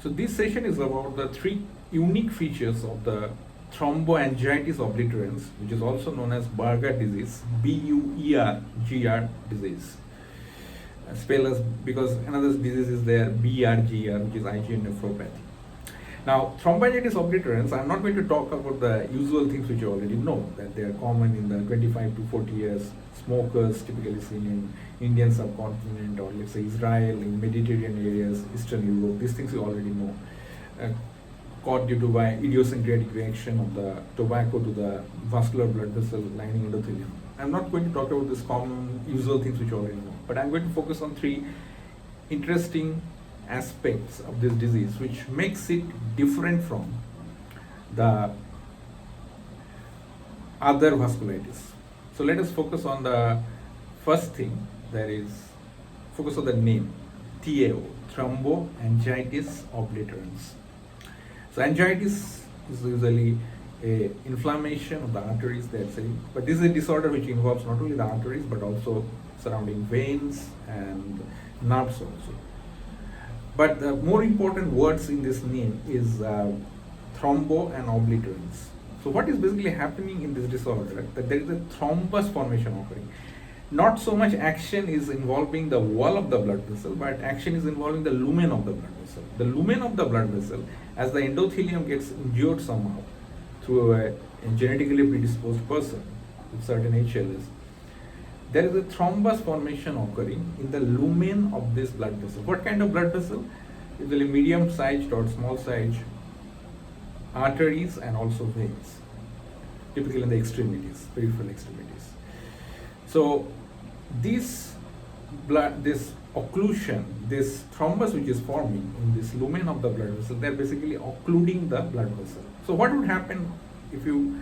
So this session is about the three unique features of the Thromboangiitis Obliterans, which is also known as BuERGER disease, BuERGer disease. Spell as, because another disease is there, BRGR, which is IgA nephropathy. Now, thromboangiitis obliterans, I'm not going to talk about the usual things which you already know, that they are common in the 25 to 40 years, smokers typically seen in Indian subcontinent, or let's say Israel, in Mediterranean areas, Eastern Europe. These things you already know. Caused due to by idiosyncratic reaction of the tobacco to the vascular blood vessel lining endothelium. I'm not going to talk about these common usual things which you already know, but I'm going to focus on three interesting aspects of this disease which makes it different from the other vasculitis. So let us focus on the first thing, that is focus on the name, TAO, Thromboangiitis Obliterans. So angiitis is usually a inflammation of the arteries, that's it. But this is a disorder which involves not only the arteries but also surrounding veins and nerves also. But the more important words in this name is thrombo and obliterans. So what is basically happening in this disorder, that there is a thrombus formation occurring. Not so much action is involving the wall of the blood vessel, but action is involving the lumen of the blood vessel. The lumen of the blood vessel, as the endothelium gets injured somehow through a genetically predisposed person with certain HLS, there is a thrombus formation occurring in the lumen of this blood vessel. What kind of blood vessel? Usually medium-sized or small-sized arteries and also veins, typically in the extremities, peripheral extremities. So this occlusion, this thrombus which is forming in this lumen of the blood vessel, they are basically occluding the blood vessel. So what would happen if you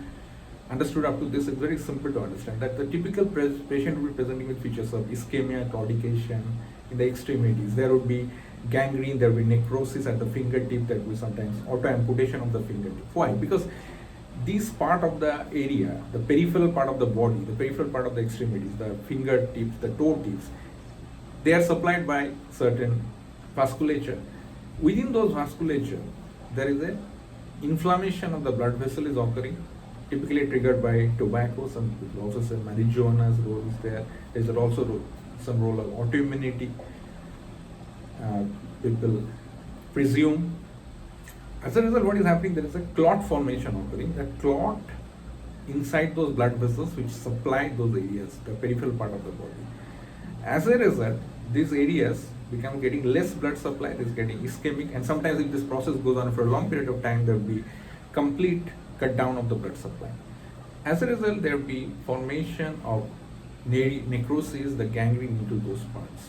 understood up to this? It's very simple to understand that the typical patient will be presenting with features of ischemia, claudication in the extremities. There would be gangrene, there would be necrosis at the fingertip, there would be sometimes auto-amputation of the fingertip. Why? Because this part of the area, the peripheral part of the body, the peripheral part of the extremities, the fingertips, the toe tips, they are supplied by certain vasculature. Within those vasculature, there is a inflammation of the blood vessel is occurring, typically triggered by tobacco. Some people also say marijuana's role is there. There is also some role of autoimmunity. People presume. As a result, what is happening? There is a clot formation occurring. That clot inside those blood vessels which supply those areas, the peripheral part of the body. As a result, these areas become getting less blood supply. It is getting ischemic, and sometimes if this process goes on for a long period of time, there will be complete cut down of the blood supply. As a result, there will be formation of necrosis, the gangrene into those parts.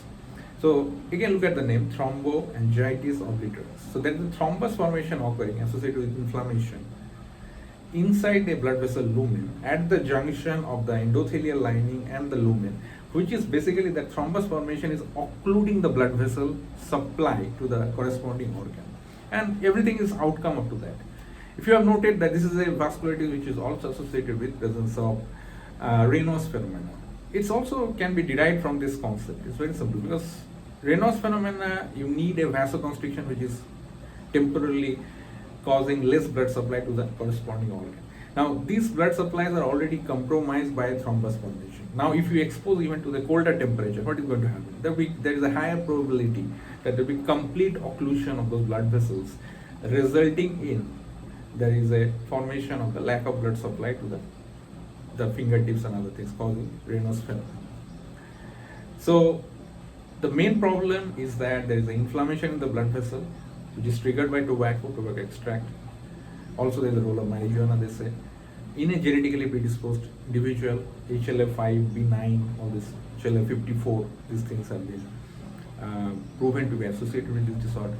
So again, look at the name, Thromboangiitis Obliterans. So there is a thrombus formation occurring associated with inflammation inside the blood vessel lumen at the junction of the endothelial lining and the lumen, which is basically that thrombus formation is occluding the blood vessel supply to the corresponding organ. And everything is outcome up to that. If you have noted that this is a vasculitis which is also associated with presence of Raynaud's phenomena. It's also can be derived from this concept. It's very simple, because Raynaud's phenomena, you need a vasoconstriction which is temporarily causing less blood supply to the corresponding organ. Now, these blood supplies are already compromised by thrombus formation. Now, if you expose even to the colder temperature, what is going to happen? There is a higher probability that there will be complete occlusion of those blood vessels, resulting in there is a formation of the lack of blood supply to the fingertips and other things, causing Raynaud's phenomenon. So the main problem is that there is an inflammation in the blood vessel, which is triggered by tobacco extract. Also there is a role of marijuana, they say. In a genetically predisposed individual, HLF5, B9, all this, HLF54, these things have been proven to be associated with this disorder.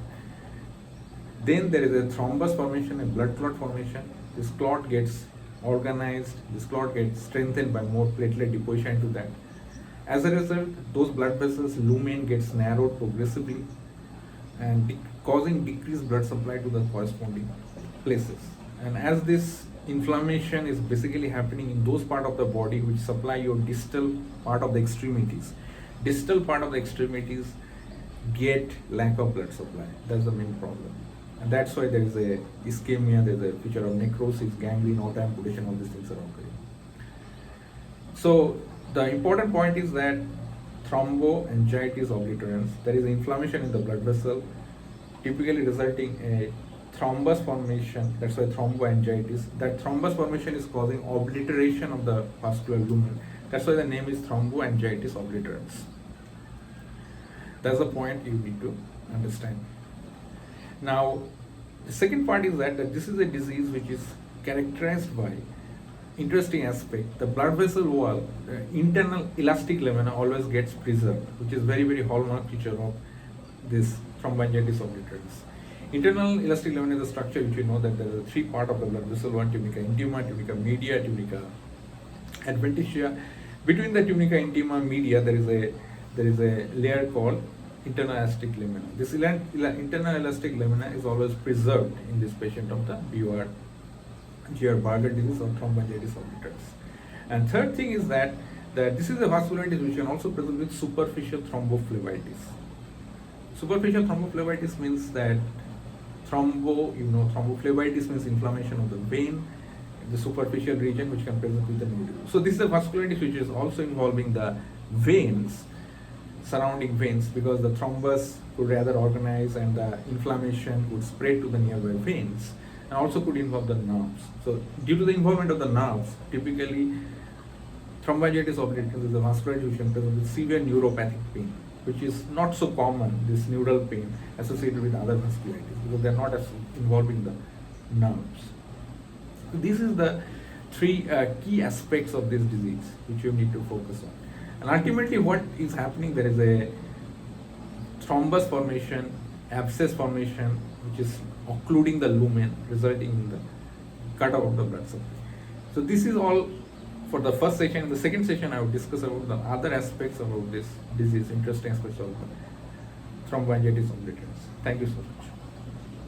Then there is a thrombus formation, a blood clot formation. This clot gets organized, this clot gets strengthened by more platelet deposition into that. As a result, those blood vessels lumen gets narrowed progressively and causing decreased blood supply to the corresponding places. And as this inflammation is basically happening in those part of the body which supply your distal part of the extremities. Distal part of the extremities get lack of blood supply. That's the main problem. And that's why there is a ischemia, there is a feature of necrosis, gangrene, auto amputation, all these things are occurring. So the important point is that thromboangiitis obliterans, there is inflammation in the blood vessel, typically resulting in a thrombus formation. That's why thromboangiitis. That thrombus formation is causing obliteration of the vascular lumen. That's why the name is thromboangiitis obliterans. That's the point you need to understand. Now, the second part is that this is a disease which is characterized by interesting aspect. The blood vessel wall, the internal elastic lamina always gets preserved, which is very, very hallmark feature of this thromboangiitis obliterans. Internal elastic lamina is a structure which you know that there are three parts of the blood vessel: one tunica intima, tunica media, tunica adventitia. Between the tunica intima media, there is a layer called internal elastic lamina. This internal elastic lamina is always preserved in this patient of the BuERGER disease or thromboangiitis obliterans. And third thing is that this is a vasculitis which can also present with superficial thrombophlebitis. Superficial thrombophlebitis means that thrombophlebitis means inflammation of the vein, the superficial region, which can present with the nodule. So this is a vasculitis which is also involving the veins, surrounding veins, because the thrombus could rather organize and the inflammation would spread to the nearby veins, and also could involve the nerves. So due to the involvement of the nerves, typically thromboangiitis obliterans is a vasculitis which can present with severe neuropathic pain, which is not so common, this neural pain associated with other vasculitis, because they are not as involving the nerves. So these is the three key aspects of this disease which you need to focus on. And ultimately what is happening, there is a thrombus formation, abscess formation, which is occluding the lumen, resulting in the cutoff of the blood supply. So this is all for the first session. In the second session, I will discuss about the other aspects about this disease, interesting aspects of the thromboangiitis obliterans. Thank you so much.